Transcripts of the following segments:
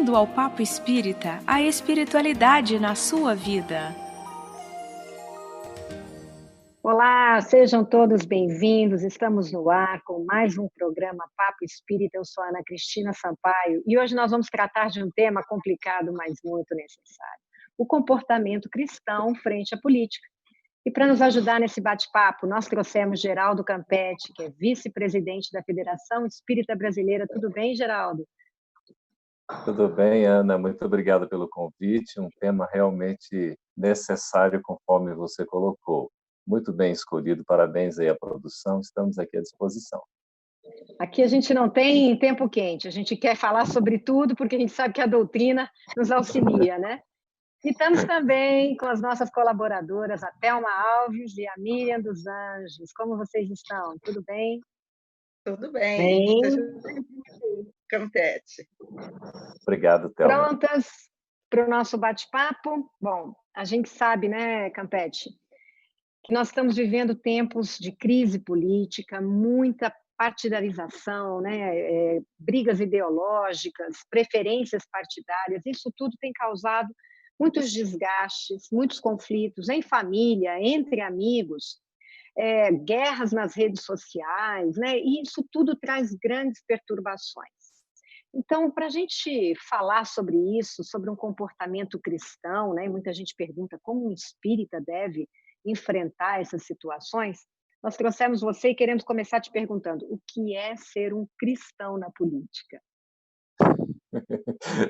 Bem-vindo ao Papo Espírita, a espiritualidade na sua vida. Olá, sejam todos bem-vindos. Estamos no ar com mais um programa Papo Espírita. Eu sou a Ana Cristina Sampaio e hoje nós vamos tratar de um tema complicado, mas muito necessário: o comportamento cristão frente à política. E para nos ajudar nesse bate-papo, nós trouxemos Geraldo Campetti, que é vice-presidente da Federação Espírita Brasileira. Tudo bem, Geraldo? Tudo bem, Ana. Muito obrigado pelo convite. Um tema realmente necessário, conforme você colocou. Muito bem escolhido. Parabéns aí à produção. Estamos aqui à disposição. Aqui a gente não tem tempo quente. A gente quer falar sobre tudo porque a gente sabe que a doutrina nos auxilia, né? E estamos também com as nossas colaboradoras, a Thelma Alves e a Miriam dos Anjos. Como vocês estão? Tudo bem? Tudo bem. Seja bem-vindo, Campetti. Obrigado, Thelma. Prontas para o nosso bate-papo? Bom, a gente sabe, né, Campetti, que nós estamos vivendo tempos de crise política, muita partidarização, né, brigas ideológicas, preferências partidárias. Isso tudo tem causado muitos desgastes, muitos conflitos em família, entre amigos, guerras nas redes sociais, né? E isso tudo traz grandes perturbações. Então, para a gente falar sobre isso, sobre um comportamento cristão, né? Muita gente pergunta como um espírita deve enfrentar essas situações. Nós trouxemos você e queremos começar te perguntando: o que é ser um cristão na política?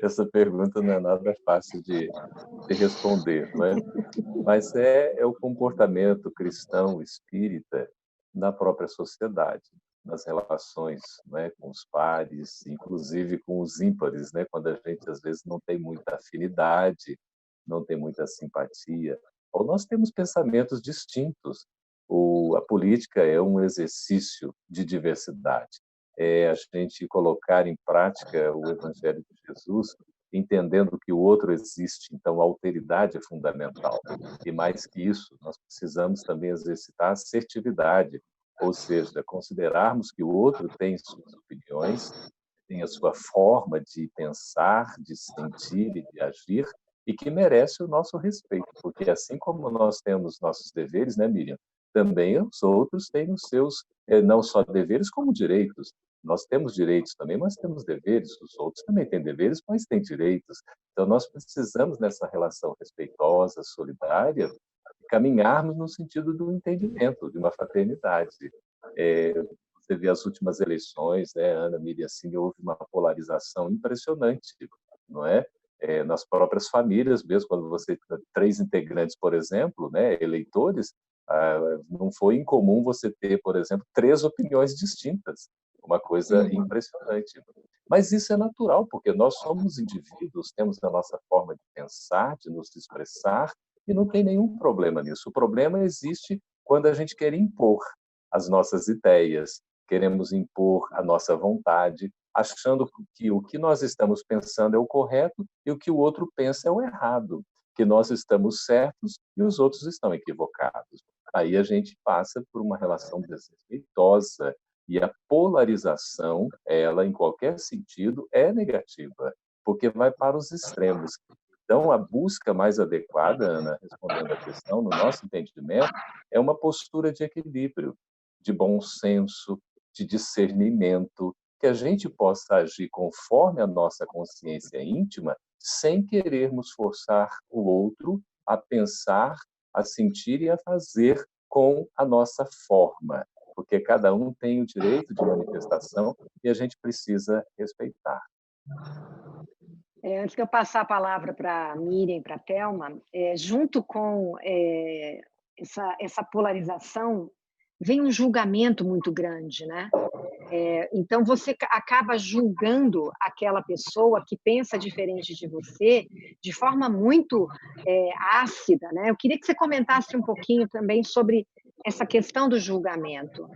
Essa pergunta não é nada fácil de responder, não é? Mas é o comportamento cristão espírita na própria sociedade, nas relações, né, com os pares, inclusive com os ímpares, né, quando a gente às vezes não tem muita afinidade, não tem muita simpatia, ou nós temos pensamentos distintos. A política é um exercício de diversidade. É a gente colocar em prática o Evangelho de Jesus, entendendo que o outro existe, então a alteridade é fundamental. E mais que isso, nós precisamos também exercitar a assertividade, ou seja, considerarmos que o outro tem suas opiniões, tem a sua forma de pensar, de sentir e de agir, e que merece o nosso respeito, porque assim como nós temos nossos deveres, né, Miriam? Também os outros têm os seus, não só deveres, como direitos. Nós temos direitos também, mas temos deveres. Os outros também têm deveres, mas têm direitos. Então, nós precisamos, nessa relação respeitosa, solidária, caminharmos no sentido do entendimento, de uma fraternidade. Você vê as últimas eleições, né, Ana, Miriam, assim, houve uma polarização impressionante, não é? Nas próprias famílias mesmo, quando você tem 3 integrantes, por exemplo, né, eleitores, não foi incomum você ter, por exemplo, 3 opiniões distintas, uma coisa impressionante. Mas isso é natural, porque nós somos indivíduos, temos a nossa forma de pensar, de nos expressar, e não tem nenhum problema nisso. O problema existe quando a gente quer impor as nossas ideias, queremos impor a nossa vontade, achando que o que nós estamos pensando é o correto e o que o outro pensa é o errado, que nós estamos certos e os outros estão equivocados. Aí a gente passa por uma relação desrespeitosa e a polarização, ela em qualquer sentido é negativa, porque vai para os extremos. Então, a busca mais adequada, Ana, respondendo à questão, no nosso entendimento, é uma postura de equilíbrio, de bom senso, de discernimento, que a gente possa agir conforme a nossa consciência íntima, sem querermos forçar o outro a pensar, a sentir e a fazer com a nossa forma, porque cada um tem o direito de manifestação e a gente precisa respeitar. Antes de eu passar a palavra para a Miriam e para a Thelma, junto com essa polarização, vem um julgamento muito grande, né? Então, você acaba julgando aquela pessoa que pensa diferente de você de forma muito ácida, né? Eu queria que você comentasse um pouquinho também sobre essa questão do julgamento.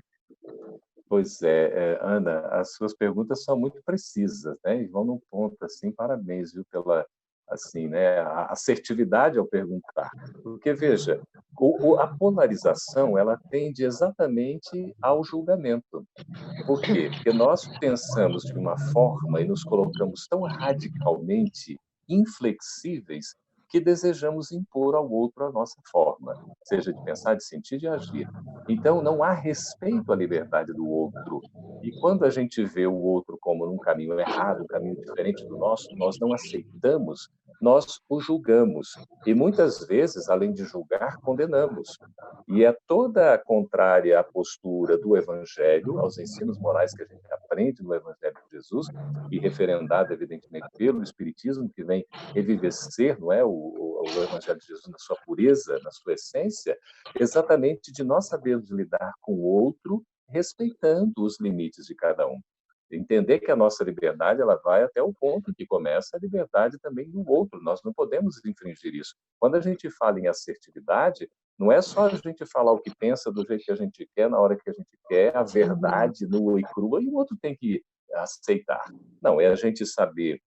Pois é, Ana, as suas perguntas são muito precisas, né? E vão num ponto, assim, parabéns, viu, pela assim, né? A assertividade ao perguntar. Porque, veja, a polarização, ela tende exatamente ao julgamento. Por quê? Porque nós pensamos de uma forma e nos colocamos tão radicalmente inflexíveis que desejamos impor ao outro a nossa forma, seja de pensar, de sentir, de agir. Então, não há respeito à liberdade do outro. E quando a gente vê o outro como num caminho errado, um caminho diferente do nosso, nós não aceitamos, nós o julgamos. E muitas vezes, além de julgar, condenamos. E é toda contrária à postura do Evangelho, aos ensinos morais que a gente aprende no Evangelho de Jesus, e referendado, evidentemente, pelo Espiritismo, que vem revivecer, não é, o Evangelho de Jesus na sua pureza, na sua essência, exatamente de nós sabermos lidar com o outro, respeitando os limites de cada um. Entender que a nossa liberdade ela vai até o ponto que começa a liberdade também do outro. Nós não podemos infringir isso. Quando a gente fala em assertividade, não é só a gente falar o que pensa do jeito que a gente quer, na hora que a gente quer, a verdade nua e crua, e o outro tem que aceitar. Não, é a gente saber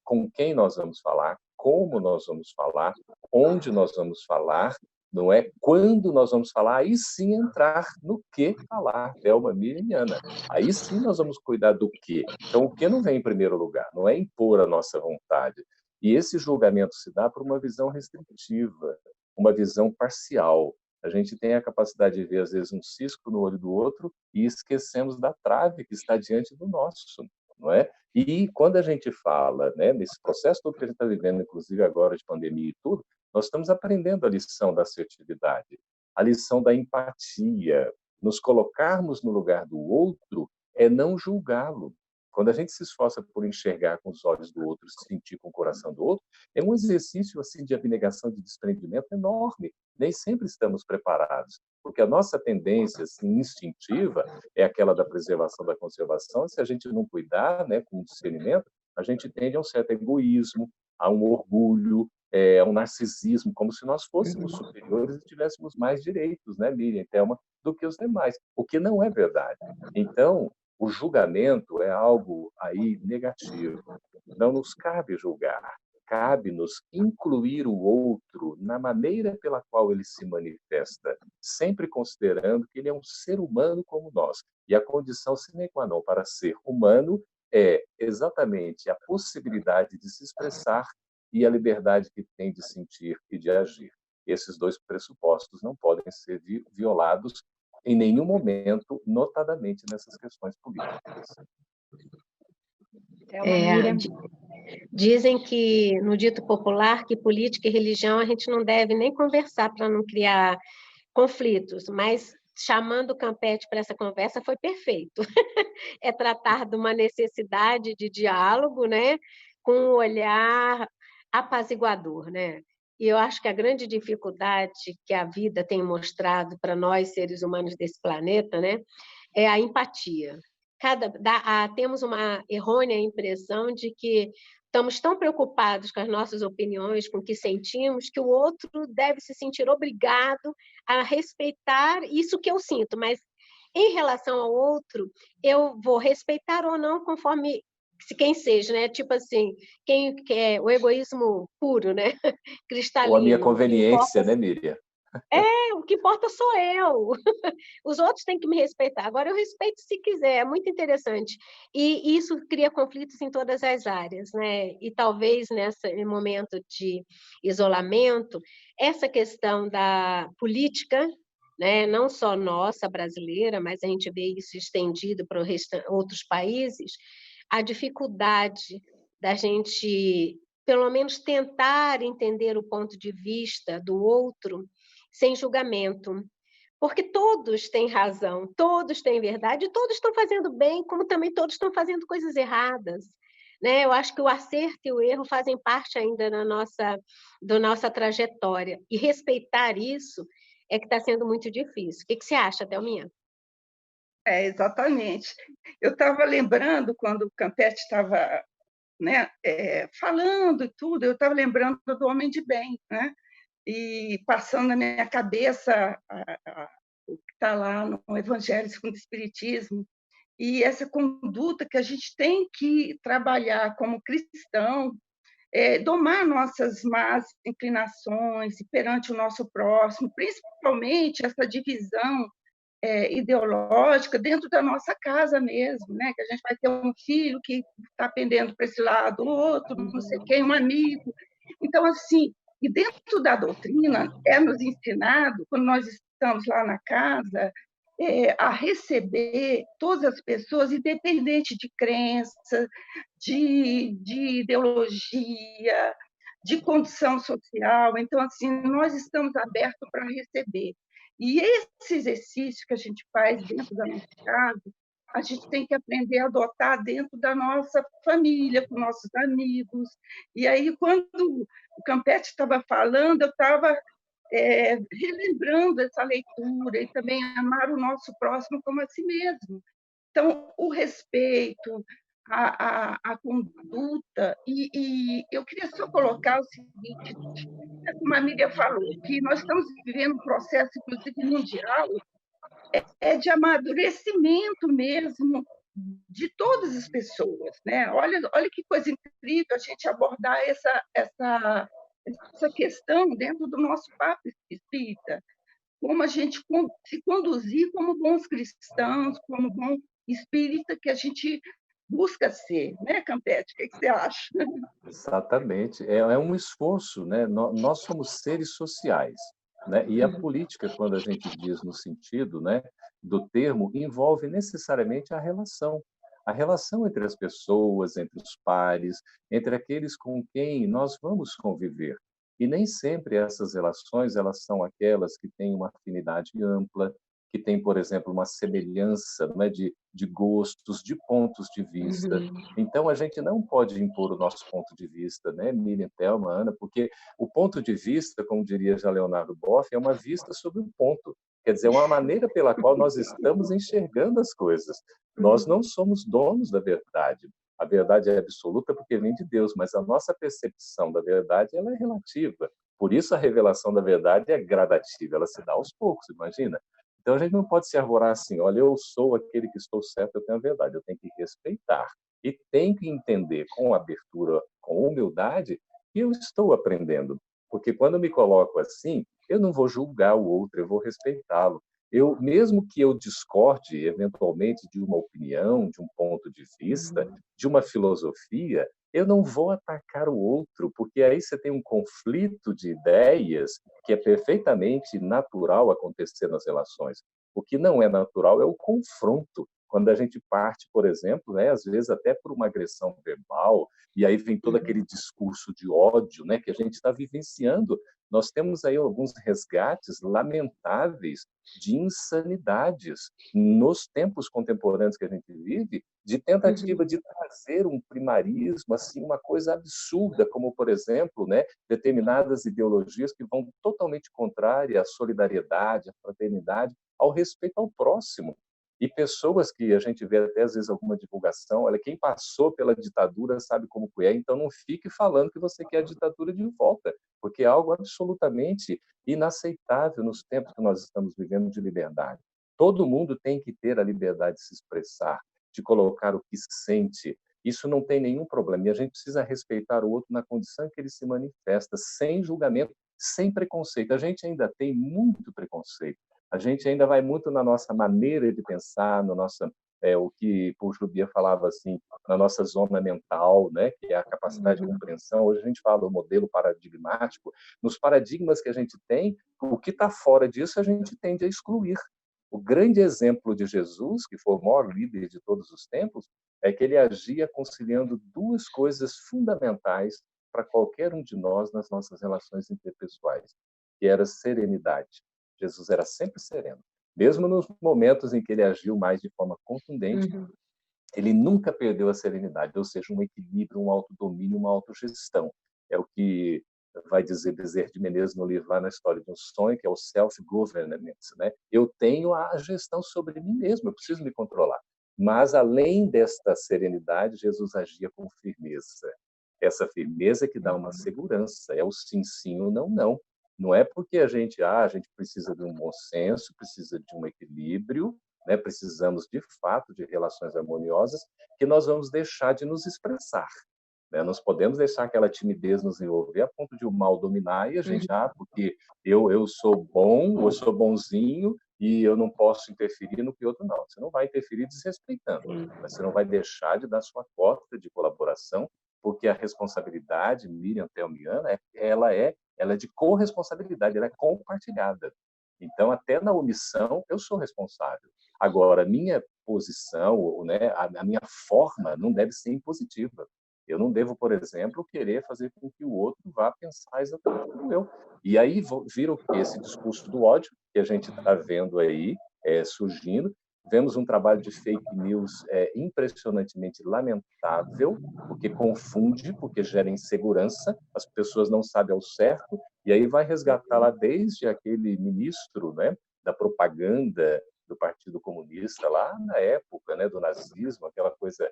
com quem nós vamos falar, como nós vamos falar, onde nós vamos falar, não é quando nós vamos falar, aí sim entrar no que falar, Thelma, Miriam e Ana. Aí sim nós vamos cuidar do que. Então, o que não vem em primeiro lugar, não é impor a nossa vontade. E esse julgamento se dá por uma visão restritiva, uma visão parcial. A gente tem a capacidade de ver, às vezes, um cisco no olho do outro e esquecemos da trave que está diante do nosso, não é? E quando a gente fala, né, nesse processo todo que a gente está vivendo, inclusive agora de pandemia e tudo, nós estamos aprendendo a lição da assertividade, a lição da empatia. Nos colocarmos no lugar do outro é não julgá-lo. Quando a gente se esforça por enxergar com os olhos do outro, sentir com o coração do outro, é um exercício assim de abnegação, de desprendimento enorme. Nem sempre estamos preparados, porque a nossa tendência assim, instintiva é aquela da preservação, da conservação. E se a gente não cuidar, né, com discernimento, a gente tende a um certo egoísmo, a um orgulho, a um narcisismo, como se nós fôssemos superiores e tivéssemos mais direitos, né, Miriam e Thelma, do que os demais, o que não é verdade. Então, o julgamento é algo aí negativo. Não nos cabe julgar, cabe-nos incluir o outro na maneira pela qual ele se manifesta, sempre considerando que ele é um ser humano como nós. E a condição sine qua non para ser humano é exatamente a possibilidade de se expressar e a liberdade que tem de sentir e de agir. Esses dois pressupostos não podem ser violados em nenhum momento, notadamente nessas questões políticas. Dizem que, no dito popular, que política e religião a gente não deve nem conversar para não criar conflitos, mas chamando o Campetti para essa conversa foi perfeito. É tratar de uma necessidade de diálogo, né, com um olhar apaziguador, né? E eu acho que a grande dificuldade que a vida tem mostrado para nós, seres humanos desse planeta, né, é a empatia. Temos uma errônea impressão de que estamos tão preocupados com as nossas opiniões, com o que sentimos, que o outro deve se sentir obrigado a respeitar isso que eu sinto, mas em relação ao outro, eu vou respeitar ou não conforme quem seja, né? Tipo assim, quem quer o egoísmo puro, né? Cristalino. Ou a minha conveniência, né, Miriam? O que importa sou eu. Os outros têm que me respeitar. Agora, eu respeito se quiser, é muito interessante. E isso cria conflitos em todas as áreas, né? E talvez nesse momento de isolamento, essa questão da política, né? Não só nossa, brasileira, mas a gente vê isso estendido para outros países, a dificuldade da gente, pelo menos, tentar entender o ponto de vista do outro sem julgamento, porque todos têm razão, todos têm verdade, todos estão fazendo bem, como também todos estão fazendo coisas erradas. Né? Eu acho que o acerto e o erro fazem parte ainda da nossa trajetória, e respeitar isso é que está sendo muito difícil. O que você acha, Thelminha? Exatamente. Eu estava lembrando, quando o Campetti estava, né, falando e tudo, eu estava lembrando do Homem de Bem, né? E passando na minha cabeça o que está lá no Evangelho segundo o Espiritismo, e essa conduta que a gente tem que trabalhar como cristão, domar nossas más inclinações perante o nosso próximo, principalmente essa divisão ideológica dentro da nossa casa mesmo, né? Que a gente vai ter um filho que está pendendo para esse lado, outro, não sei quem, um amigo. Então, assim, e dentro da doutrina é nos ensinado, quando nós estamos lá na casa, a receber todas as pessoas, independente de crença, de ideologia, de condição social. Então, assim, nós estamos abertos para receber. E esse exercício que a gente faz dentro da nossa casa, a gente tem que aprender a adotar dentro da nossa família, com nossos amigos. E aí, quando o Campete estava falando, eu estava relembrando essa leitura e também amar o nosso próximo como a si mesmo. Então, o respeito, a conduta, e eu queria só colocar o seguinte, como a Miriam falou, que nós estamos vivendo um processo, inclusive mundial, de amadurecimento mesmo de todas as pessoas, né? Olha que coisa incrível a gente abordar essa questão dentro do nosso papo espírita, como a gente se conduzir como bons cristãos, como bom espírita que a gente busca ser, né, Campete? O que você acha? Exatamente. É um esforço, né? Nós somos seres sociais, né? E a política, quando a gente diz no sentido, né, do termo, envolve necessariamente a relação entre as pessoas, entre os pares, entre aqueles com quem nós vamos conviver. E nem sempre essas relações elas são aquelas que têm uma afinidade ampla, que têm, por exemplo, uma semelhança, né, de gostos, de pontos de vista. Então, a gente não pode impor o nosso ponto de vista, né, Miriam, Thelma, Ana, porque o ponto de vista, como diria já Leonardo Boff, é uma vista sobre um ponto. Quer dizer, é uma maneira pela qual nós estamos enxergando as coisas. Nós não somos donos da verdade. A verdade é absoluta porque vem de Deus, mas a nossa percepção da verdade ela é relativa. Por isso, a revelação da verdade é gradativa, ela se dá aos poucos, imagina? Então, a gente não pode se arvorar assim, olha, eu sou aquele que estou certo, eu tenho a verdade, eu tenho que respeitar. E tenho que entender com abertura, com humildade, que eu estou aprendendo. Porque quando eu me coloco assim, eu não vou julgar o outro, eu vou respeitá-lo. Mesmo que eu discorde, eventualmente, de uma opinião, de um ponto de vista, de uma filosofia, eu não vou atacar o outro, porque aí você tem um conflito de ideias que é perfeitamente natural acontecer nas relações. O que não é natural é o confronto. Quando a gente parte, por exemplo, né, às vezes até por uma agressão verbal, e aí vem todo aquele discurso de ódio, né, que a gente está vivenciando. Nós temos aí alguns resgates lamentáveis de insanidades nos tempos contemporâneos que a gente vive, de tentativa de trazer um primarismo, assim, uma coisa absurda, como, por exemplo, né, determinadas ideologias que vão totalmente contrária à solidariedade, à fraternidade, ao respeito ao próximo. E pessoas que a gente vê até às vezes alguma divulgação, olha, quem passou pela ditadura sabe como é, então não fique falando que você quer a ditadura de volta, porque é algo absolutamente inaceitável nos tempos que nós estamos vivendo de liberdade. Todo mundo tem que ter a liberdade de se expressar, de colocar o que sente. Isso não tem nenhum problema. E a gente precisa respeitar o outro na condição em que ele se manifesta, sem julgamento, sem preconceito. A gente ainda tem muito preconceito. A gente ainda vai muito na nossa maneira de pensar, no nossa, o que Paul Jobia falava assim, na nossa zona mental, né, que é a capacidade de compreensão. Hoje a gente fala do modelo paradigmático. Nos paradigmas que a gente tem, o que está fora disso a gente tende a excluir. O grande exemplo de Jesus, que foi o maior líder de todos os tempos, é que ele agia conciliando duas coisas fundamentais para qualquer um de nós nas nossas relações interpessoais, que era serenidade. Jesus era sempre sereno. Mesmo nos momentos em que ele agiu mais de forma contundente, ele nunca perdeu a serenidade, ou seja, um equilíbrio, um autodomínio, uma autogestão. É o que vai dizer Bezerra de Menezes no livro lá na História de um Sonho, que é o self-government, né? Eu tenho a gestão sobre mim mesmo, eu preciso me controlar. Mas, além desta serenidade, Jesus agia com firmeza. Essa firmeza que dá uma segurança, é o sim, sim, o não, não. Não é porque a gente precisa de um bom senso, precisa de um equilíbrio, né? Precisamos, de fato, de relações harmoniosas, que nós vamos deixar de nos expressar. né? Nós podemos deixar aquela timidez nos envolver a ponto de o mal dominar e a gente, porque eu sou bom, eu sou bonzinho e eu não posso interferir no que outro não. Você não vai interferir desrespeitando, mas você não vai deixar de dar sua cota de colaboração, porque a responsabilidade, Miriam Thelmiana, ela é de corresponsabilidade, ela é compartilhada. Então, até na omissão, eu sou responsável. Agora, a minha posição, né, a minha forma não deve ser impositiva. Eu não devo, por exemplo, querer fazer com que o outro vá pensar exatamente como eu. E aí vira o quê? Esse discurso do ódio que a gente está vendo aí surgindo. Vemos um trabalho de fake news impressionantemente lamentável, porque confunde, porque gera insegurança, as pessoas não sabem ao certo, e aí vai resgatar lá desde aquele ministro, né, da propaganda do Partido Comunista, lá na época, né, do nazismo, aquela coisa,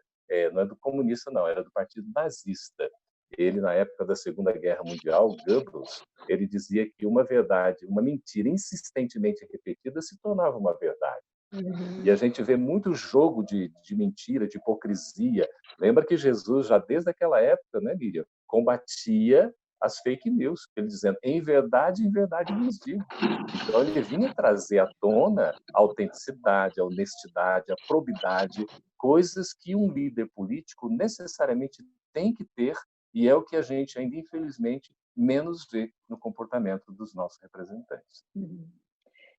não é do comunista, não, era do Partido Nazista. Ele, na época da Segunda Guerra Mundial, Goebbels, ele dizia que uma verdade, uma mentira insistentemente repetida se tornava uma verdade. E a gente vê muito jogo de mentira, de hipocrisia. Lembra que Jesus, já desde aquela época, né, Miriam, combatia as fake news, ele dizendo, em verdade vos digo. Então, ele vinha trazer à tona a autenticidade, a honestidade, a probidade, coisas que um líder político necessariamente tem que ter, e é o que a gente ainda, infelizmente, menos vê no comportamento dos nossos representantes.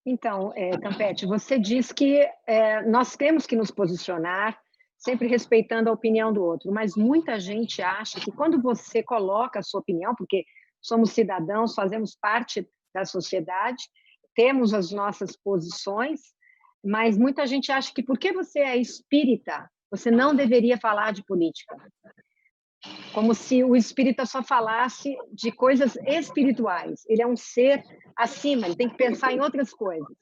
Então, Campetti, você diz que nós temos que nos posicionar sempre respeitando a opinião do outro, mas muita gente acha que quando você coloca a sua opinião, porque somos cidadãos, fazemos parte da sociedade, temos as nossas posições, mas muita gente acha que porque você é espírita, você não deveria falar de política. Como se o espírita só falasse de coisas espirituais. Ele é um ser acima, ele tem que pensar em outras coisas.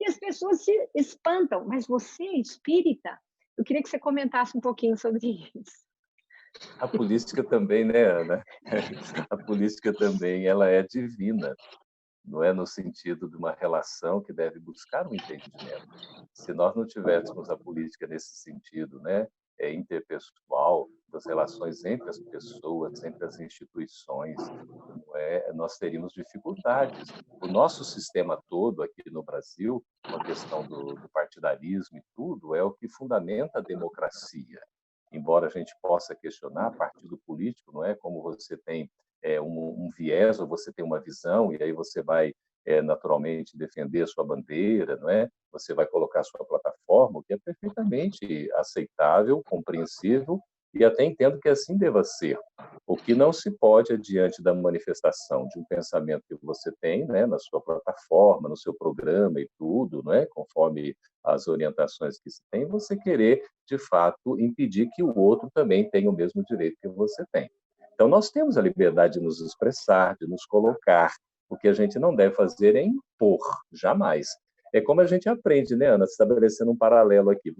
E as pessoas se espantam. Mas você é espírita? Eu queria que você comentasse um pouquinho sobre isso. A política também, né, Ana? A política também, ela é divina. Não é no sentido de uma relação que deve buscar um entendimento. Se nós não tivéssemos a política nesse sentido, né, interpessoal, das relações entre as pessoas, entre as instituições, nós teríamos dificuldades. O nosso sistema todo aqui no Brasil, a questão do partidarismo e tudo, é o que fundamenta a democracia. Embora a gente possa questionar partido político, não é como você tem um viés ou você tem uma visão e aí você vai naturalmente defender a sua bandeira, não é? Você vai colocar a sua plataforma, o que é perfeitamente aceitável, compreensível e até entendo que assim deva ser. O que não se pode, diante da manifestação de um pensamento que você tem, né, na sua plataforma, no seu programa e tudo, não é? Conforme as orientações que se tem, você querer, de fato, impedir que o outro também tenha o mesmo direito que você tem. Então, nós temos a liberdade de nos expressar, de nos colocar. O que a gente não deve fazer é impor, jamais. É como a gente aprende, né, Ana, estabelecendo um paralelo aqui.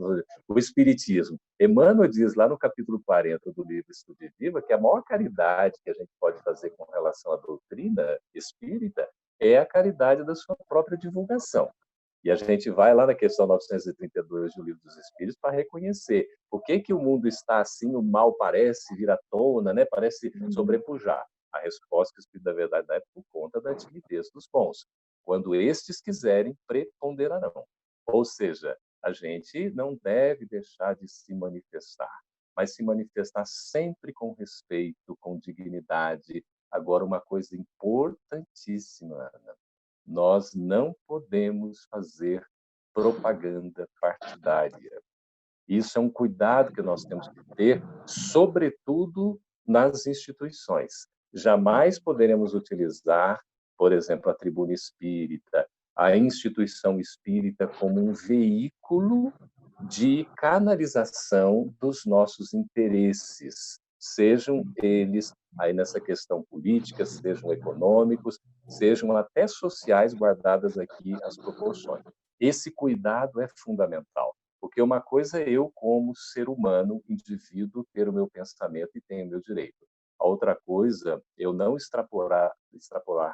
O Espiritismo. Emmanuel diz lá no capítulo 40 do livro Estudo e Viva que a maior caridade que a gente pode fazer com relação à doutrina espírita é a caridade da sua própria divulgação. E a gente vai lá na questão 932 do Livro dos Espíritos para reconhecer por que o mundo está assim, o mal parece vir à tona, né? Parece sobrepujar. A resposta que o Espírito da Verdade dá é por conta da timidez dos bons. Quando estes quiserem, preponderarão. Ou seja, a gente não deve deixar de se manifestar, mas se manifestar sempre com respeito, com dignidade. Agora, uma coisa importantíssima, Ana, nós não podemos fazer propaganda partidária. Isso é um cuidado que nós temos que ter, sobretudo nas instituições. Jamais poderemos utilizar, por exemplo, a tribuna espírita, a instituição espírita como um veículo de canalização dos nossos interesses, sejam eles aí nessa questão política, sejam econômicos, sejam até sociais, guardadas aqui as proporções. Esse cuidado é fundamental, porque uma coisa é eu, como ser humano, indivíduo, ter o meu pensamento e ter o meu direito. A outra coisa, eu não extrapolar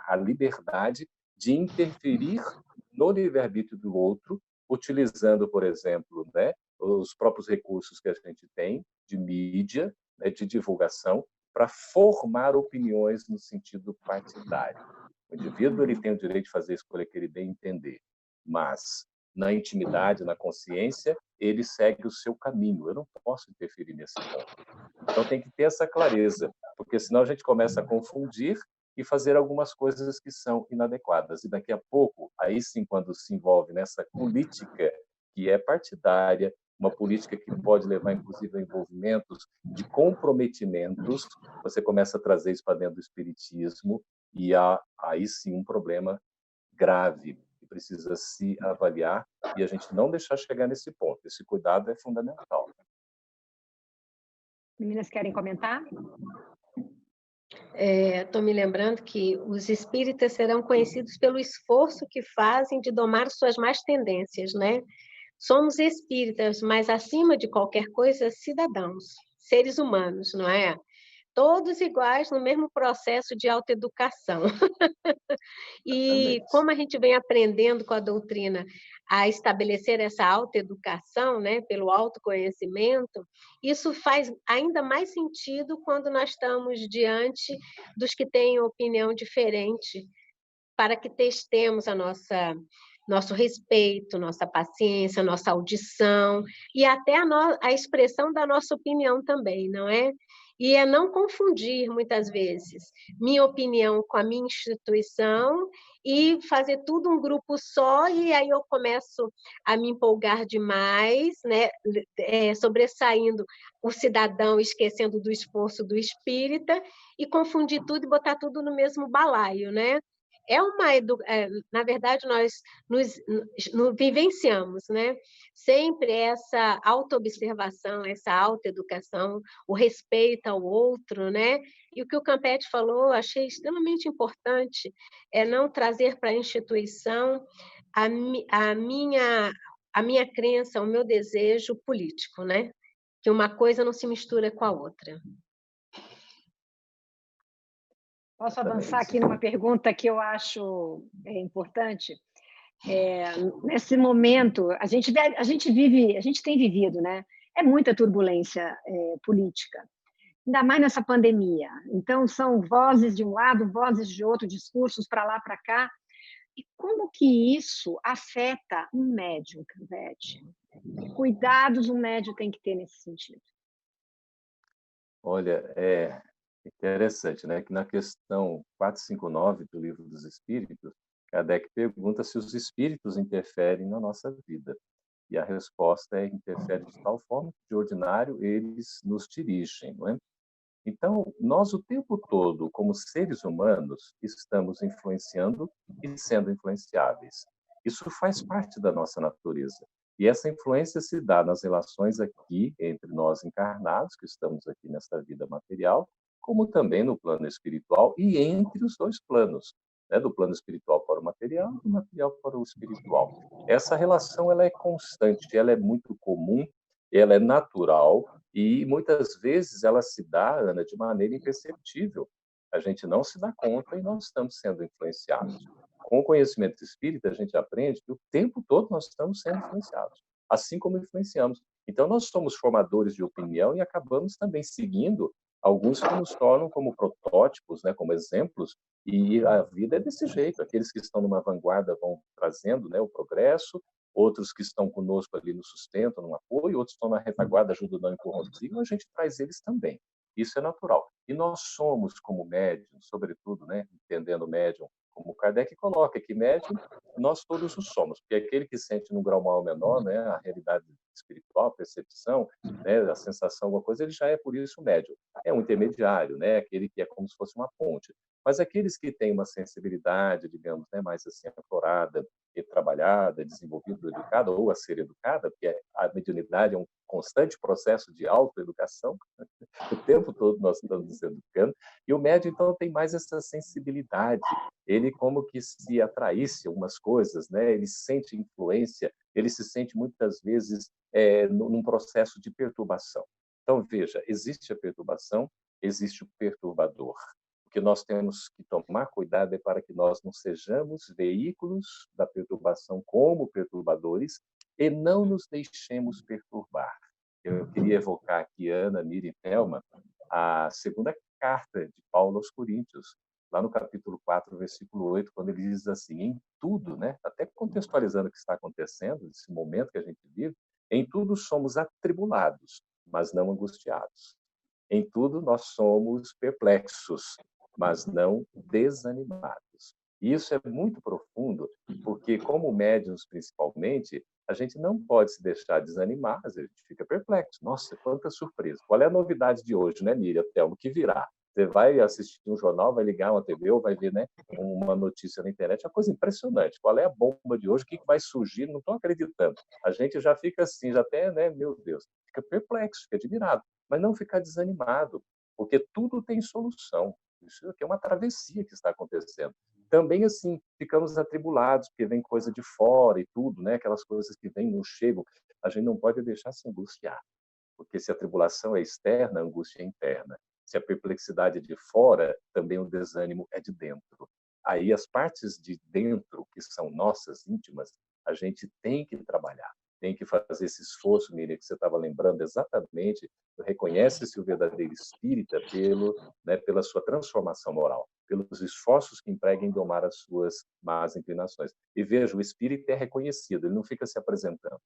a liberdade de interferir no livre-arbítrio do outro, utilizando, por exemplo, né, os próprios recursos que a gente tem de mídia, né, de divulgação, para formar opiniões no sentido partidário. O indivíduo ele tem o direito de fazer a escolha que ele bem entender, mas na intimidade, na consciência, ele segue o seu caminho. Eu não posso interferir nesse ponto. Então tem que ter essa clareza, porque senão a gente começa a confundir e fazer algumas coisas que são inadequadas. E daqui a pouco, aí sim, quando se envolve nessa política que é partidária, uma política que pode levar, inclusive, a envolvimentos de comprometimentos, você começa a trazer isso para dentro do espiritismo e há aí sim um problema grave que precisa se avaliar e a gente não deixar chegar nesse ponto. Esse cuidado é fundamental. Meninas, querem comentar? Estou me lembrando que os espíritas serão conhecidos pelo esforço que fazem de domar suas más tendências, né? Somos espíritas, mas acima de qualquer coisa, cidadãos, seres humanos, não é? Todos iguais no mesmo processo de autoeducação. E Exatamente. como a gente vem aprendendo com a doutrina a estabelecer essa autoeducação, né, pelo autoconhecimento, isso faz ainda mais sentido quando nós estamos diante dos que têm opinião diferente, para que testemos nosso respeito, nossa paciência, nossa audição e até a expressão da nossa opinião também, não é? E é não confundir, muitas vezes, minha opinião com a minha instituição e fazer tudo um grupo só, e aí eu começo a me empolgar demais, né? Sobressaindo o cidadão, esquecendo do esforço do espírita, e confundir tudo e botar tudo no mesmo balaio, né? Na verdade, nós nos vivenciamos, né? Sempre essa autoobservação, essa autoeducação, o respeito ao outro, né? E o que o Campetti falou, achei extremamente importante, é não trazer para a instituição a minha crença, o meu desejo político, né? Que uma coisa não se mistura com a outra. Posso avançar aqui numa pergunta que eu acho importante? Nesse momento, a gente tem vivido, né? É muita turbulência política, ainda mais nessa pandemia. Então, são vozes de um lado, vozes de outro, discursos para lá, para cá. E como que isso afeta um médium, Campetti? Que cuidados um médium tem que ter nesse sentido? Olha, é interessante, né, que na questão 459 do Livro dos Espíritos, Kardec pergunta se os espíritos interferem na nossa vida. E a resposta é: interfere de tal forma que, de ordinário, eles nos dirigem, não é? Então, nós o tempo todo, como seres humanos, estamos influenciando e sendo influenciáveis. Isso faz parte da nossa natureza. E essa influência se dá nas relações aqui entre nós encarnados, que estamos aqui nesta vida material, como também no plano espiritual e entre os dois planos, né? Do plano espiritual para o material, do material para o espiritual. Essa relação ela é constante, ela é muito comum, ela é natural e muitas vezes ela se dá, Ana, de maneira imperceptível. A gente não se dá conta e nós estamos sendo influenciados. Com o conhecimento espírita, a gente aprende que o tempo todo nós estamos sendo influenciados, assim como influenciamos. Então, nós somos formadores de opinião e acabamos também seguindo alguns que nos tornam como protótipos, né, como exemplos, e a vida é desse jeito. Aqueles que estão numa vanguarda vão trazendo, né, o progresso, outros que estão conosco ali no sustento, no apoio, outros estão na retaguarda ajudando a empurrãozinho, a gente traz eles também. Isso é natural. E nós somos, como médium, sobretudo, né, entendendo o médium, como Kardec coloca, que médium nós todos o somos, porque aquele que sente num grau maior ou menor, né, a realidade espiritual, a percepção, né, a sensação, alguma coisa, ele já é por isso médium. É um intermediário, né, aquele que é como se fosse uma ponte. Mas aqueles que têm uma sensibilidade, digamos, né, mais assim aflorada, trabalhada, desenvolvida, educada ou a ser educada, porque a mediunidade é um constante processo de autoeducação, o tempo todo nós estamos nos educando, e o médium, então, tem mais essa sensibilidade, ele como que se atraísse algumas coisas, né? Ele sente influência, ele se sente muitas vezes num processo de perturbação. Então, veja, existe a perturbação, existe o perturbador. O que nós temos que tomar cuidado é para que nós não sejamos veículos da perturbação como perturbadores e não nos deixemos perturbar. Eu queria evocar aqui Ana, Mira e Thelma, a segunda carta de Paulo aos Coríntios, lá no capítulo 4, versículo 8, quando ele diz assim, em tudo, né, até contextualizando o que está acontecendo, esse momento que a gente vive, em tudo somos atribulados, mas não angustiados. Em tudo nós somos perplexos, mas não desanimados. E isso é muito profundo, porque como médiuns principalmente, a gente não pode se deixar desanimar, às vezes a gente fica perplexo. Nossa, quanta surpresa. Qual é a novidade de hoje, né, Miriam, Thelma, que virá? Você vai assistir um jornal, vai ligar uma TV ou vai ver, né, uma notícia na internet, é uma coisa impressionante. Qual é a bomba de hoje? O que vai surgir? Não estou acreditando. A gente já fica assim, já até, né, meu Deus, fica perplexo, fica admirado, mas não ficar desanimado, porque tudo tem solução. Isso aqui é uma travessia que está acontecendo. Também, assim, ficamos atribulados, porque vem coisa de fora e tudo, né? Aquelas coisas que vêm, não chegam. A gente não pode deixar se angustiar, porque se a tribulação é externa, a angústia é interna. Se a perplexidade é de fora, também o desânimo é de dentro. Aí as partes de dentro, que são nossas, íntimas, a gente tem que trabalhar, tem que fazer esse esforço, Miriam, que você estava lembrando exatamente, reconhece-se o verdadeiro espírita pela sua transformação moral, pelos esforços que emprega em domar as suas más inclinações. E veja, o espírita é reconhecido, ele não fica se apresentando.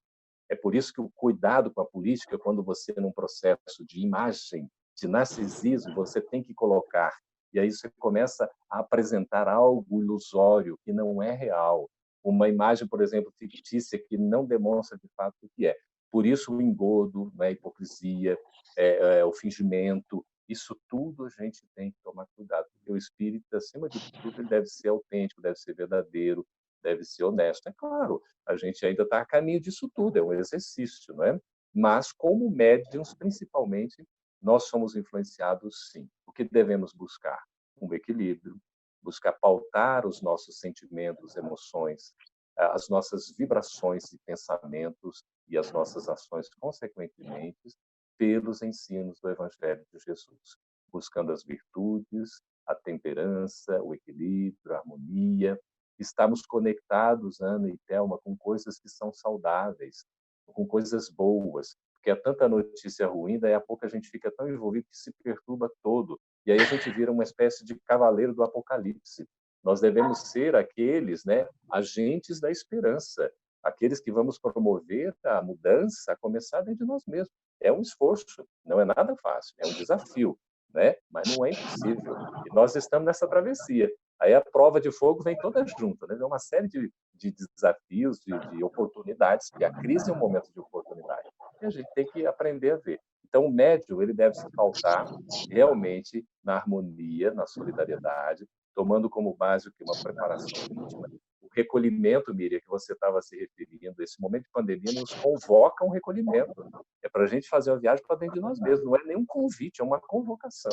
É por isso que o cuidado com a política, quando você, num processo de imagem, de narcisismo, você tem que colocar. E aí você começa a apresentar algo ilusório, que não é real. Uma imagem, por exemplo, fictícia, que não demonstra de fato o que é. Por isso o engodo, a hipocrisia, o fingimento, isso tudo a gente tem que tomar cuidado, porque o espírito, acima de tudo, ele deve ser autêntico, deve ser verdadeiro, deve ser honesto. É claro, a gente ainda está a caminho disso tudo, é um exercício, não é? Mas, como médiums, principalmente, nós somos influenciados, sim. O que devemos buscar? Um equilíbrio, buscar pautar os nossos sentimentos, emoções, as nossas vibrações e pensamentos e as nossas ações, consequentemente, pelos ensinos do Evangelho de Jesus, buscando as virtudes, a temperança, o equilíbrio, a harmonia. Estamos conectados, Ana e Thelma, com coisas que são saudáveis, com coisas boas, porque é tanta notícia ruim, daí a pouco a gente fica tão envolvido que se perturba todo. E aí a gente vira uma espécie de cavaleiro do apocalipse. Nós devemos ser aqueles, né, agentes da esperança, aqueles que vamos promover a mudança, a começar dentro de nós mesmos. É um esforço, não é nada fácil, é um desafio, né? Mas não é impossível. E nós estamos nessa travessia. Aí a prova de fogo vem toda junta, né? É uma série de desafios, de oportunidades, que a crise é um momento de oportunidade. E a gente tem que aprender a ver. Então, o médium ele deve se pautar realmente na harmonia, na solidariedade, tomando como base o que uma preparação íntima. O recolhimento, Miriam, que você estava se referindo, esse momento de pandemia nos convoca a um recolhimento. É para a gente fazer uma viagem para dentro de nós mesmos. Não é nenhum convite, é uma convocação.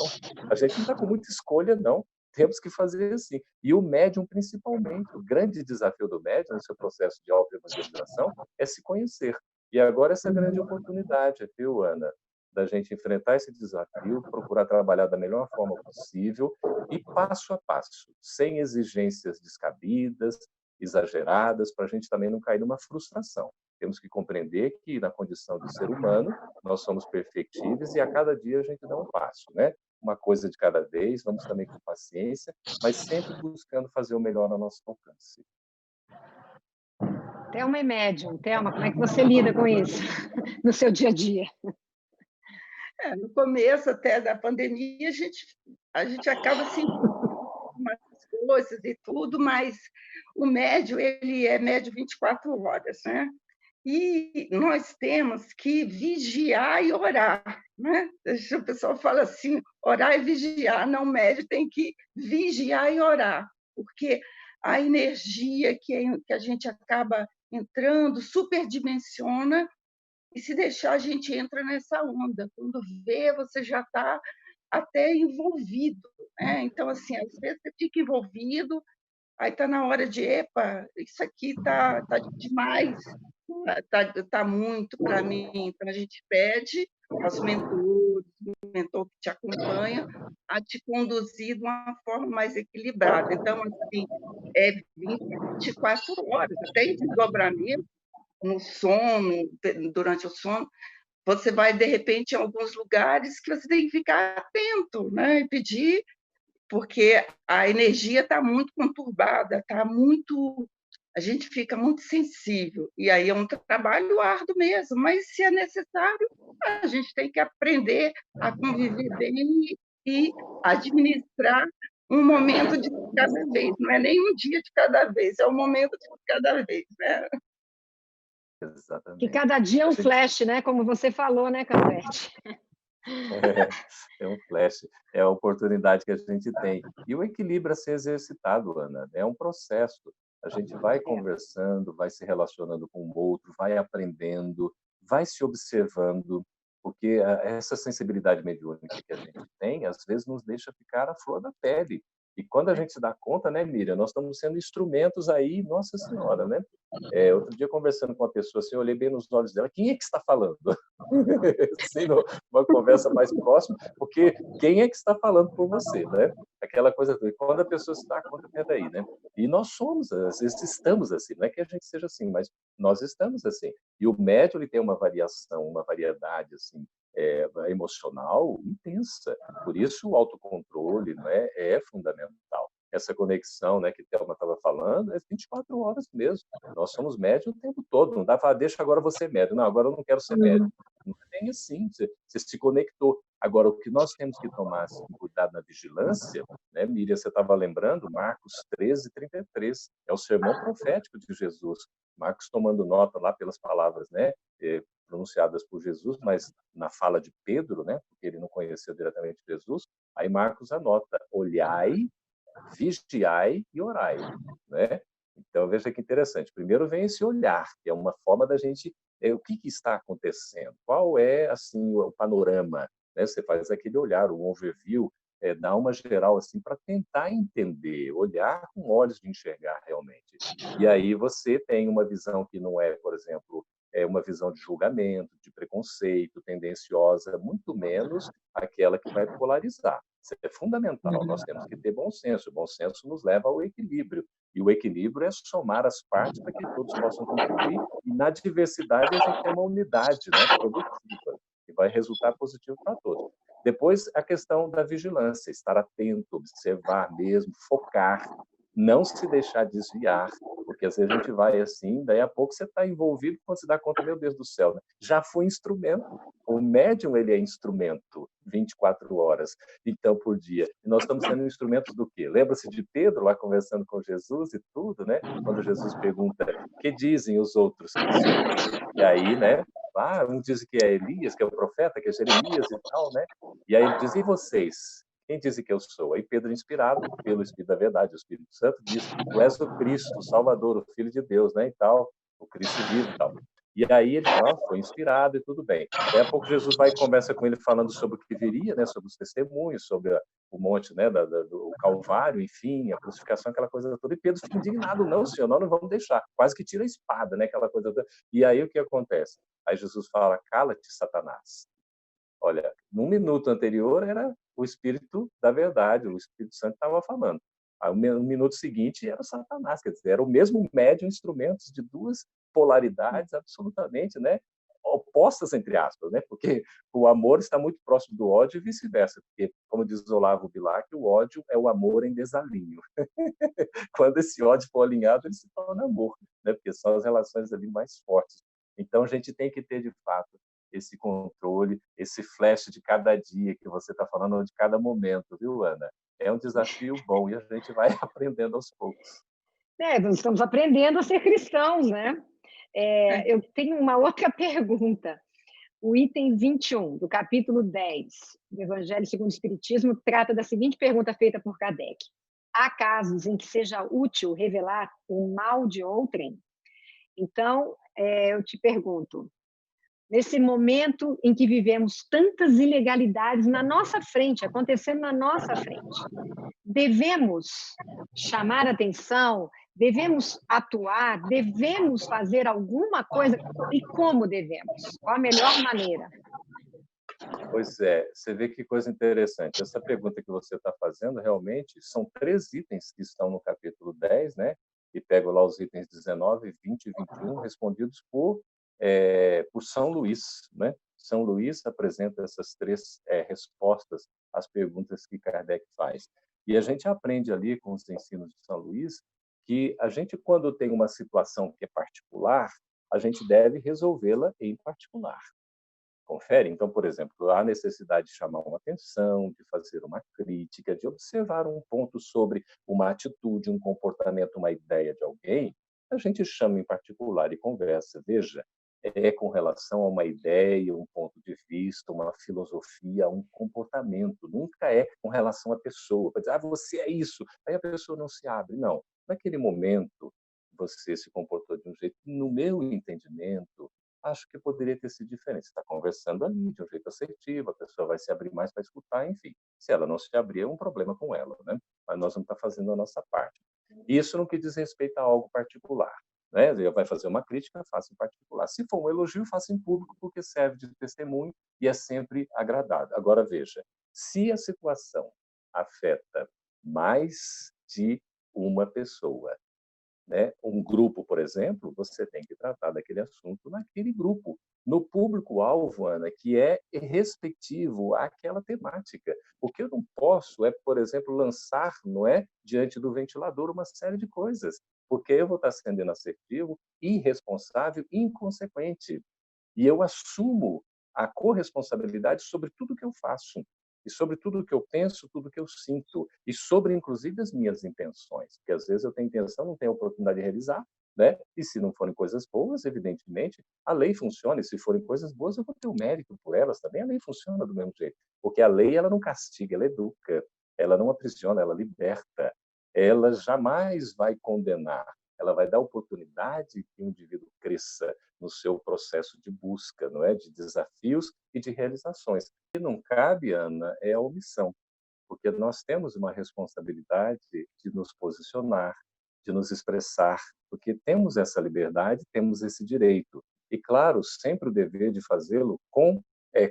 A gente não está com muita escolha, não. Temos que fazer assim. E o médium, principalmente, o grande desafio do médium, no seu processo de auto-evangelização, é se conhecer. E agora essa grande oportunidade, viu, Ana? Da gente enfrentar esse desafio, procurar trabalhar da melhor forma possível e passo a passo, sem exigências descabidas, exageradas, para a gente também não cair numa frustração. Temos que compreender que, na condição de ser humano, nós somos perfectíveis e a cada dia a gente dá um passo, né? Uma coisa de cada vez, vamos também com paciência, mas sempre buscando fazer o melhor ao nosso alcance. Thelma é médium. Thelma, como é que você lida com isso no seu dia a dia? No começo até da pandemia, a gente acaba sentindo umas coisas e tudo, mas o médium, ele é médium 24 horas, né? E nós temos que vigiar e orar, né? O pessoal fala assim, orar e vigiar. Não, o médium tem que vigiar e orar, porque a energia que a gente acaba entrando superdimensiona e se deixar, a gente entra nessa onda. Quando vê, você já está até envolvido, né? Então, assim, às vezes você fica envolvido, aí está na hora de, epa, isso aqui está demais, tá muito para mim. Então, a gente pede aos mentores, o mentor que te acompanha, a te conduzir de uma forma mais equilibrada. Então, assim, é 24 horas, até em desdobramento, no sono, durante o sono, você vai, de repente, em alguns lugares que você tem que ficar atento, né? E pedir, porque a energia está muito conturbada, está muito... A gente fica muito sensível, e aí é um trabalho árduo mesmo, mas se é necessário, a gente tem que aprender a conviver bem e administrar um momento de cada vez, não é nem um dia de cada vez, é um momento de cada vez, né? Que Exatamente. cada dia é um flash, né? Como você falou, né, Campete? É um flash, é a oportunidade que a gente tem. E o equilíbrio a ser exercitado, Ana, é um processo. A gente vai conversando, vai se relacionando com o outro, vai aprendendo, vai se observando, porque essa sensibilidade mediúnica que a gente tem, às vezes nos deixa ficar à flor da pele. E quando a gente se dá conta, né, Miriam, nós estamos sendo instrumentos aí, Nossa Senhora, né? Outro dia, conversando com uma pessoa assim, eu olhei bem nos olhos dela, quem é que está falando? Assim, uma conversa mais próxima, porque quem é que está falando por você, né? Aquela coisa, quando a pessoa se dá conta, peraí, né? E nós somos, às vezes estamos assim, não é que a gente seja assim, mas nós estamos assim. E o médium, ele tem uma variação, uma variedade, assim, emocional intensa. Por isso, o autocontrole, não é fundamental. Essa conexão, né, que a Thelma estava falando, é 24 horas mesmo. Nós somos médium o tempo todo. Não dá para falar, deixa agora você médium. Não, agora eu não quero ser médium. Não é bem assim. Você se conectou. Agora, o que nós temos que tomar assim, cuidado na vigilância, né, Miriam, você estava lembrando, Marcos 13:33, é o sermão profético de Jesus. Marcos tomando nota lá pelas palavras, né, pronunciadas por Jesus, mas na fala de Pedro, né, porque ele não conheceu diretamente Jesus, aí Marcos anota, olhai, vigiai e orai, né? Então, veja que interessante. Primeiro vem esse olhar, que é uma forma da gente... o que está acontecendo? Qual é, assim, o panorama? Né? Você faz aquele olhar, o overview, dá uma geral, assim, para tentar entender, olhar com olhos de enxergar realmente. E aí você tem uma visão que não é, por exemplo, uma visão de julgamento, de preconceito, tendenciosa, muito menos aquela que vai polarizar. Isso é fundamental, nós temos que ter bom senso. O bom senso nos leva ao equilíbrio. E o equilíbrio é somar as partes para que todos possam contribuir. E na diversidade a gente tem uma unidade, né, produtiva, que vai resultar positivo para todos. Depois, a questão da vigilância, estar atento, observar mesmo, focar, não se deixar desviar, porque às vezes a gente vai assim, daí a pouco você está envolvido, quando você dá conta, meu Deus do céu, né? Já foi instrumento. O médium, ele é instrumento 24 horas, então, por dia. E nós estamos sendo instrumentos do quê? Lembra-se de Pedro lá conversando com Jesus e tudo, né? Quando Jesus pergunta, que dizem os outros que sou? E aí, né? Um diz que é Elias, que é o profeta, que é Jeremias e tal, né? E aí ele diz, e vocês? Quem dizem que eu sou? Aí Pedro, inspirado pelo Espírito da Verdade, o Espírito Santo, diz, tu és o Cristo, o Salvador, o Filho de Deus, né? E tal, o Cristo vivo e tal. E aí ele fala, foi inspirado e tudo bem. Daí a pouco Jesus vai e conversa com ele falando sobre o que viria, né? Sobre os testemunhos, sobre o monte, né? Do Calvário, enfim, a crucificação, aquela coisa toda. E Pedro fica indignado, não, senhor, nós não vamos deixar. Quase que tira a espada, né? Aquela coisa toda. E aí o que acontece? Aí Jesus fala, cala-te, Satanás. Olha, no minuto anterior era o Espírito da Verdade, o Espírito Santo estava falando. Aí, no minuto seguinte era o Satanás, quer dizer, era o mesmo médium, instrumentos de duas polaridades absolutamente, né, opostas, entre aspas, né, porque o amor está muito próximo do ódio e vice-versa, porque, como diz Olavo Bilac, o ódio é o amor em desalinho. Quando esse ódio for alinhado, ele se torna amor, né, porque são as relações ali mais fortes. Então, a gente tem que ter, de fato, esse controle, esse flash de cada dia que você está falando, ou de cada momento, viu, Ana? É um desafio bom e a gente vai aprendendo aos poucos. Nós estamos aprendendo a ser cristãos, né? Eu tenho uma outra pergunta. O item 21, do capítulo 10 do Evangelho segundo o Espiritismo, trata da seguinte pergunta feita por Kardec. Há casos em que seja útil revelar o mal de outrem? Então, eu te pergunto, nesse momento em que vivemos tantas ilegalidades na nossa frente, acontecendo na nossa frente, devemos chamar atenção, devemos atuar, devemos fazer alguma coisa, e como devemos? Qual a melhor maneira? Pois é, você vê que coisa interessante. Essa pergunta que você está fazendo, realmente, são 3 itens que estão no capítulo 10, né? E pego lá os itens 19, 20 e 21, respondidos por São Luís, né? São Luís apresenta essas três respostas às perguntas que Kardec faz. E a gente aprende ali com os ensinos de São Luís que a gente, quando tem uma situação que é particular, a gente deve resolvê-la em particular. Confere? Então, por exemplo, há necessidade de chamar uma atenção, de fazer uma crítica, de observar um ponto sobre uma atitude, um comportamento, uma ideia de alguém, a gente chama em particular e conversa. Veja, é com relação a uma ideia, um ponto de vista, uma filosofia, um comportamento. Nunca é com relação à pessoa. Para dizer, você é isso. Aí a pessoa não se abre. Não. Naquele momento, você se comportou de um jeito, no meu entendimento, acho que poderia ter sido diferente. Você está conversando ali de um jeito assertivo, a pessoa vai se abrir mais para escutar, enfim. Se ela não se abrir, é um problema com ela, né? Mas nós vamos estar fazendo a nossa parte. Isso no que diz respeito a algo particular. Né? Vai fazer uma crítica, faça em particular. Se for um elogio, faça em público, porque serve de testemunho e é sempre agradável. Agora, veja, se a situação afeta mais de uma pessoa, né? Um grupo, por exemplo, você tem que tratar daquele assunto naquele grupo. No público-alvo, Ana, que é respectivo àquela temática. O que eu não posso é, por exemplo, lançar, não é, diante do ventilador uma série de coisas, porque eu vou estar sendo inassertivo, irresponsável, inconsequente. E eu assumo a corresponsabilidade sobre tudo que eu faço e sobre tudo que eu penso, tudo que eu sinto e sobre, inclusive, as minhas intenções, porque às vezes eu tenho intenção, não tenho oportunidade de realizar, né? E se não forem coisas boas, evidentemente, a lei funciona, e se forem coisas boas, eu vou ter o mérito por elas também, a lei funciona do mesmo jeito, porque a lei, ela não castiga, ela educa, ela não aprisiona, ela liberta, ela jamais vai condenar, ela vai dar oportunidade que o indivíduo cresça no seu processo de busca, não é, de desafios e de realizações. O que não cabe, Ana, é a omissão, porque nós temos uma responsabilidade de nos posicionar, de nos expressar, porque temos essa liberdade, temos esse direito. E, claro, sempre o dever de fazê-lo com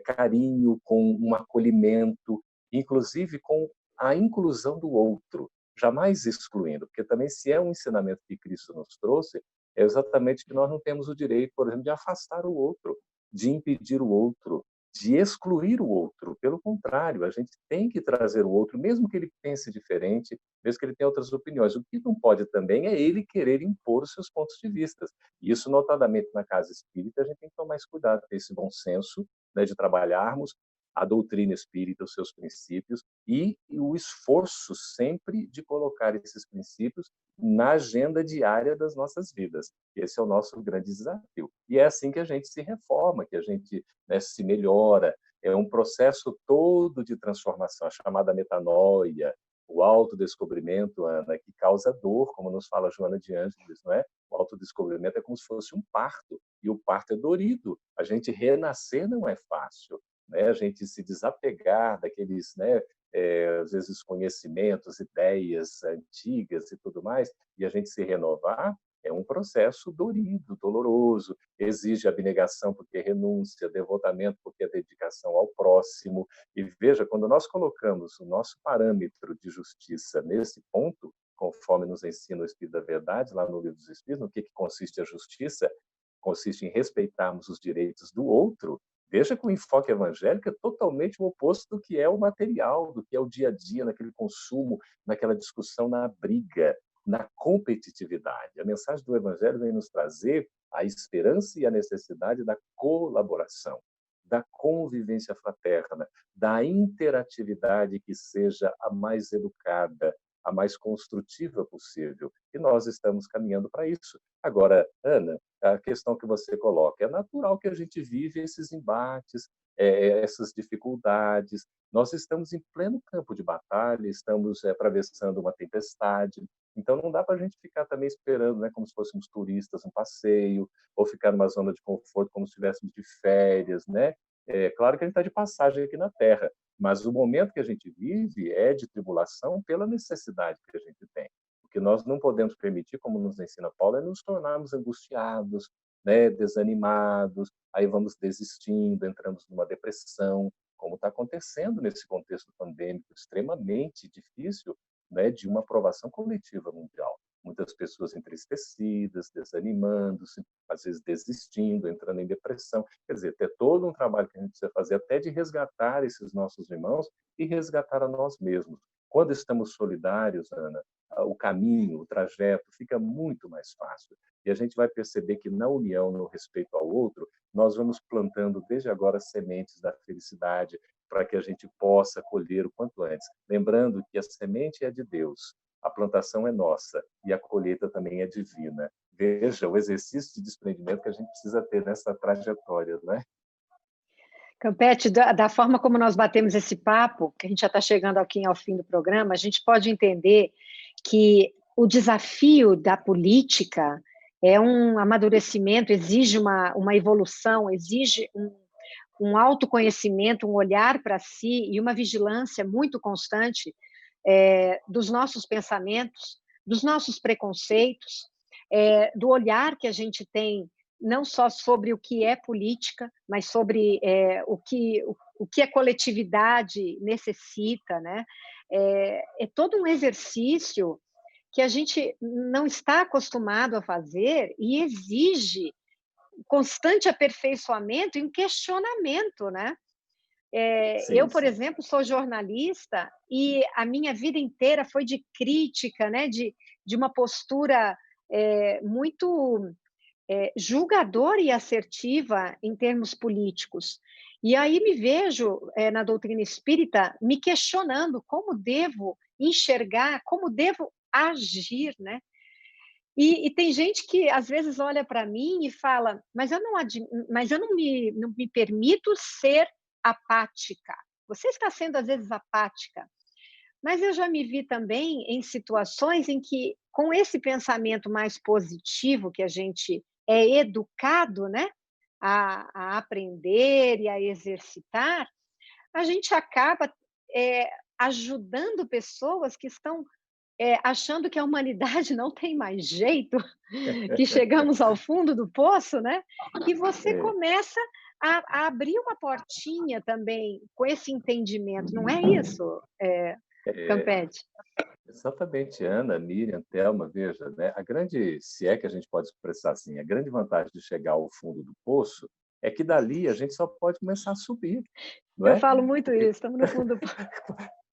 carinho, com um acolhimento, inclusive com a inclusão do outro, jamais excluindo, porque também se é um ensinamento que Cristo nos trouxe, é exatamente que nós não temos o direito, por exemplo, de afastar o outro, de impedir o outro, de excluir o outro. Pelo contrário, a gente tem que trazer o outro, mesmo que ele pense diferente, mesmo que ele tenha outras opiniões. O que não pode também é ele querer impor os seus pontos de vista. E isso, notadamente, na casa espírita, a gente tem que tomar mais cuidado, ter esse bom senso, né, de trabalharmos a doutrina espírita, os seus princípios, e o esforço sempre de colocar esses princípios na agenda diária das nossas vidas. Esse é o nosso grande desafio. E é assim que a gente se reforma, que a gente, né, se melhora. É um processo todo de transformação, a chamada metanoia, o autodescobrimento, Ana, que causa dor, como nos fala Joana de Ângeles, não é? O autodescobrimento é como se fosse um parto, e o parto é dorido. A gente renascer não é fácil, né? A gente se desapegar daqueles, né, às vezes, conhecimentos, ideias antigas e tudo mais, e a gente se renovar, é um processo dorido, doloroso, exige abnegação porque é renúncia, devotamento porque é dedicação ao próximo. E veja, quando nós colocamos o nosso parâmetro de justiça nesse ponto, conforme nos ensina o Espírito da Verdade, lá no Livro dos Espíritos, no que consiste a justiça? Consiste em respeitarmos os direitos do outro. Veja que o enfoque evangélico é totalmente o oposto do que é o material, do que é o dia a dia, naquele consumo, naquela discussão, na briga, na competitividade. A mensagem do Evangelho vem nos trazer a esperança e a necessidade da colaboração, da convivência fraterna, da interatividade que seja a mais educada, a mais construtiva possível. E nós estamos caminhando para isso. Agora, Ana, a questão que você coloca, é natural que a gente vive esses embates, essas dificuldades. Nós estamos em pleno campo de batalha, estamos atravessando uma tempestade, então não dá para a gente ficar também esperando, né, como se fôssemos turistas, um passeio, ou ficar numa zona de conforto como se estivéssemos de férias, né? É claro que a gente está de passagem aqui na Terra, mas o momento que a gente vive é de tribulação pela necessidade que a gente tem. O que nós não podemos permitir, como nos ensina Paulo, é nos tornarmos angustiados, né, desanimados, aí vamos desistindo, entramos numa depressão, como está acontecendo nesse contexto pandêmico extremamente difícil, né, de uma aprovação coletiva mundial. muitas pessoas entristecidas, desanimando, às vezes desistindo, entrando em depressão. Quer dizer, ter todo um trabalho que a gente precisa fazer até de resgatar esses nossos irmãos e resgatar a nós mesmos. Quando estamos solidários, Ana, o caminho, o trajeto fica muito mais fácil. E a gente vai perceber que na união, no respeito ao outro, nós vamos plantando desde agora sementes da felicidade para que a gente possa colher o quanto antes. Lembrando que a semente é de Deus, a plantação é nossa e a colheita também é divina. Veja o exercício de desprendimento que a gente precisa ter nessa trajetória, não é? Campete, da forma como nós batemos esse papo, que a gente já está chegando aqui ao fim do programa, a gente pode entender que o desafio da política é um amadurecimento, exige uma evolução, exige um autoconhecimento, um olhar para si e uma vigilância muito constante dos nossos pensamentos, dos nossos preconceitos, do olhar que a gente tem não só sobre o que é política, mas sobre o que a coletividade necessita, né? É todo um exercício que a gente não está acostumado a fazer e exige constante aperfeiçoamento e um questionamento, né? Eu, Sim, por sim. exemplo, sou jornalista e a minha vida inteira foi de crítica, né? De uma postura muito julgadora e assertiva em termos políticos. E aí me vejo na doutrina espírita me questionando como devo enxergar, como devo agir, né? E tem gente que às vezes olha para mim e fala, mas eu não me permito ser apática. Você está sendo às vezes apática. Mas eu já me vi também em situações em que, com esse pensamento mais positivo que a gente é educado, né, a aprender e a exercitar, a gente acaba ajudando pessoas que estão achando que a humanidade não tem mais jeito, que chegamos ao fundo do poço, né? E você É, começa a abrir uma portinha também com esse entendimento, não é isso, é, Campete? exatamente, Ana, Miriam, Thelma, veja, né? A grande, se é que a gente pode expressar assim, a grande vantagem de chegar ao fundo do poço é que dali a gente só pode começar a subir, não Eu é? falo muito Porque isso, estamos no fundo do poço.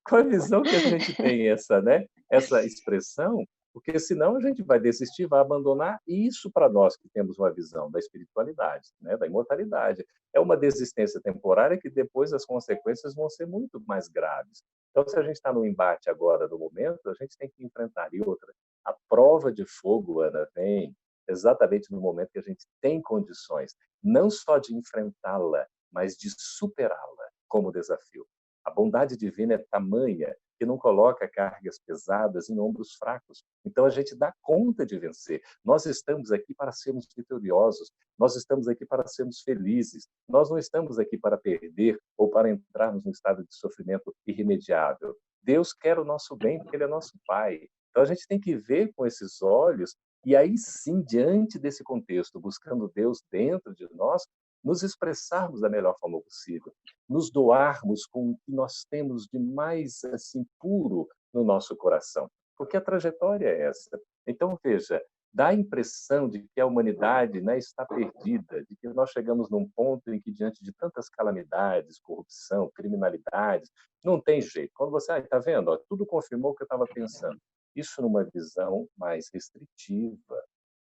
com a visão que a gente tem essa, né, essa expressão, porque senão a gente vai desistir, vai abandonar, e isso para nós que temos uma visão da espiritualidade, né, da imortalidade, é uma desistência temporária que depois as consequências vão ser muito mais graves. Então, se a gente está no embate agora, no momento, a gente tem que enfrentar. E outra, a prova de fogo, Ana, vem exatamente no momento que a gente tem condições, não só de enfrentá-la, mas de superá-la como desafio. A bondade divina é tamanha que não coloca cargas pesadas em ombros fracos. Então a gente dá conta de vencer. Nós estamos aqui para sermos vitoriosos. Nós estamos aqui para sermos felizes. Nós não estamos aqui para perder ou para entrarmos num estado de sofrimento irremediável. Deus quer o nosso bem porque Ele é nosso Pai. Então a gente tem que ver com esses olhos e aí sim, diante desse contexto, buscando Deus dentro de nós, nos expressarmos da melhor forma possível, nos doarmos com o que nós temos de mais assim puro no nosso coração, porque a trajetória é essa. Então, veja, dá a impressão de que a humanidade, né, está perdida, de que nós chegamos num ponto em que, diante de tantas calamidades, corrupção, criminalidades, não tem jeito. Quando você, está vendo, ó, tudo confirmou o que eu estava pensando. Isso numa visão mais restritiva.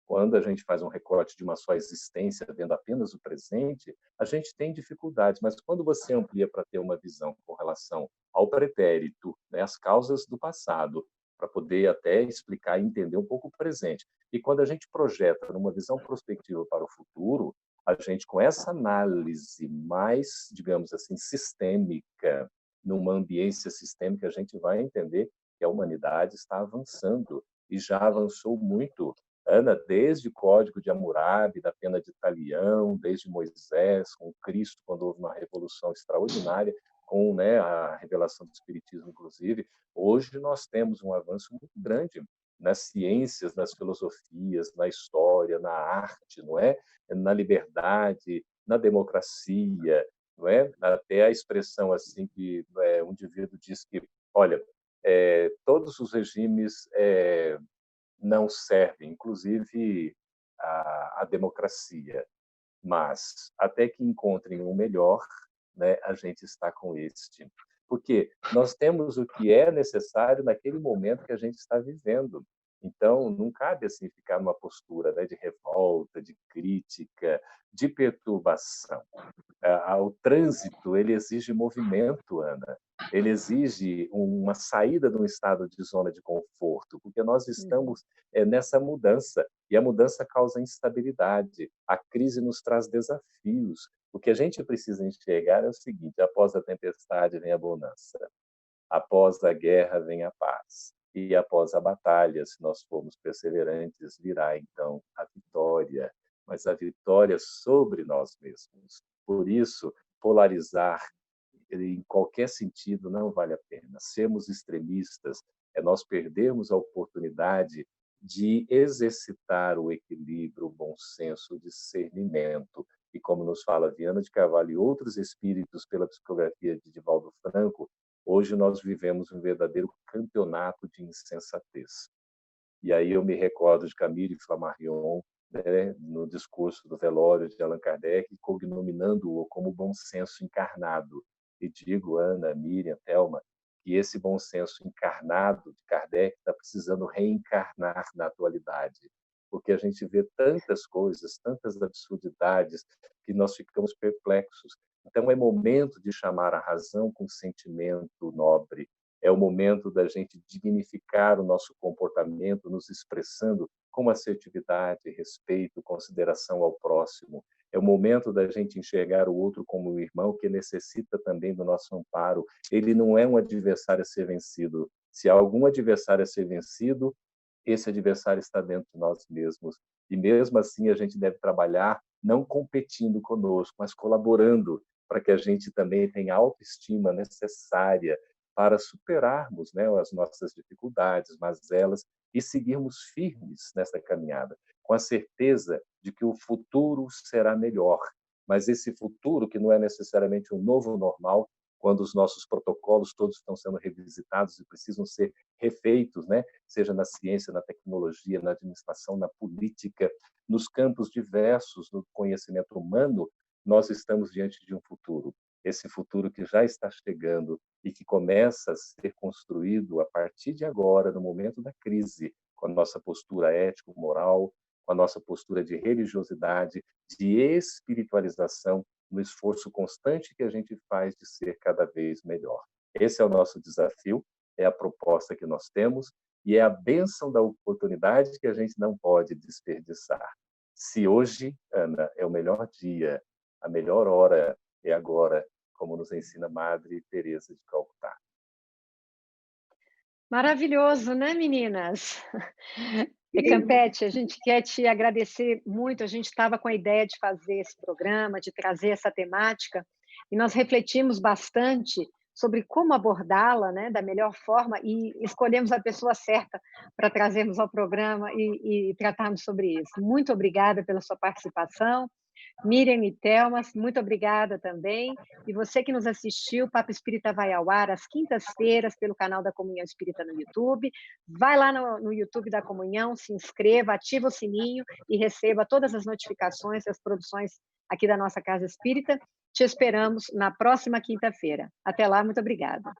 Quando a gente faz um recorte de uma só existência, vendo apenas o presente, a gente tem dificuldades. Mas quando você amplia para ter uma visão com relação ao pretérito, né, as causas do passado, para poder até explicar e entender um pouco o presente. E quando a gente projeta numa visão prospectiva para o futuro, a gente, com essa análise mais, digamos assim, sistêmica, numa ambiência sistêmica, a gente vai entender que a humanidade está avançando e já avançou muito. Ana, desde o Código de Hammurabi, da pena de talião, desde Moisés, com Cristo, quando houve uma revolução extraordinária, com, né, a revelação do Espiritismo, inclusive, hoje nós temos um avanço muito grande nas ciências, nas filosofias, na história, na arte, não é? Na liberdade, na democracia, não é? Até a expressão assim que um indivíduo diz que, olha, todos os regimes não servem, inclusive a democracia. Mas, até que encontrem um melhor, né, a gente está com este. Porque nós temos o que é necessário naquele momento que a gente está vivendo. Então, não cabe assim ficar numa postura, né, de revolta, de crítica, de perturbação. O trânsito, ele exige movimento, Ana. Ele exige uma saída de um estado de zona de conforto, porque nós estamos nessa mudança, e a mudança causa instabilidade. A crise nos traz desafios. O que a gente precisa enxergar é o seguinte: após a tempestade vem a bonança, após a guerra vem a paz, e após a batalha, se nós formos perseverantes, virá então a vitória, mas a vitória sobre nós mesmos. Por isso, polarizar em qualquer sentido não vale a pena. Sermos extremistas é nós perdermos a oportunidade de exercitar o equilíbrio, o bom senso, o discernimento. E como nos fala Viana de Carvalho e outros espíritos pela psicografia de Divaldo Franco, hoje nós vivemos um verdadeiro campeonato de insensatez. E aí eu me recordo de Camille Flammarion, né, no discurso do velório de Allan Kardec, cognominando-o como bom senso encarnado. E digo, Ana, Miriam, Thelma, que esse bom senso encarnado de Kardec está precisando reencarnar na atualidade, porque a gente vê tantas coisas, tantas absurdidades, que nós ficamos perplexos. Então, é momento de chamar a razão com sentimento nobre, é o momento da gente dignificar o nosso comportamento, nos expressando com assertividade, respeito, consideração ao próximo. É o momento da gente enxergar o outro como um irmão que necessita também do nosso amparo. Ele não é um adversário a ser vencido. Se há algum adversário a ser vencido, esse adversário está dentro de nós mesmos. E mesmo assim a gente deve trabalhar não competindo conosco, mas colaborando para que a gente também tenha a autoestima necessária para superarmos, né, as nossas dificuldades, mazelas, e seguirmos firmes nessa caminhada, com a certeza de que o futuro será melhor. Mas esse futuro, que não é necessariamente um novo normal, quando os nossos protocolos todos estão sendo revisitados e precisam ser refeitos, né? Seja na ciência, na tecnologia, na administração, na política, nos campos diversos do conhecimento humano, nós estamos diante de um futuro. Esse futuro que já está chegando e que começa a ser construído a partir de agora, no momento da crise, com a nossa postura ético-moral, com a nossa postura de religiosidade, de espiritualização, no esforço constante que a gente faz de ser cada vez melhor. Esse é o nosso desafio, é a proposta que nós temos e é a bênção da oportunidade que a gente não pode desperdiçar. Se hoje, Ana, é o melhor dia, a melhor hora é agora, como nos ensina Madre Teresa de Calcutá. Maravilhoso, né, meninas? E Campete, a gente quer te agradecer muito. A gente estava com a ideia de fazer esse programa, de trazer essa temática, e nós refletimos bastante sobre como abordá-la, né, da melhor forma, e escolhemos a pessoa certa para trazermos ao programa e tratarmos sobre isso. Muito obrigada pela sua participação. Miriam e Thelma, muito obrigada também. E você que nos assistiu, o Papo Espírita vai ao ar às quintas-feiras pelo canal da Comunhão Espírita no YouTube. Vai lá no YouTube da Comunhão, se inscreva, ativa o sininho e receba todas as notificações das produções aqui da nossa Casa Espírita. Te esperamos na próxima quinta-feira. Até lá, muito obrigada.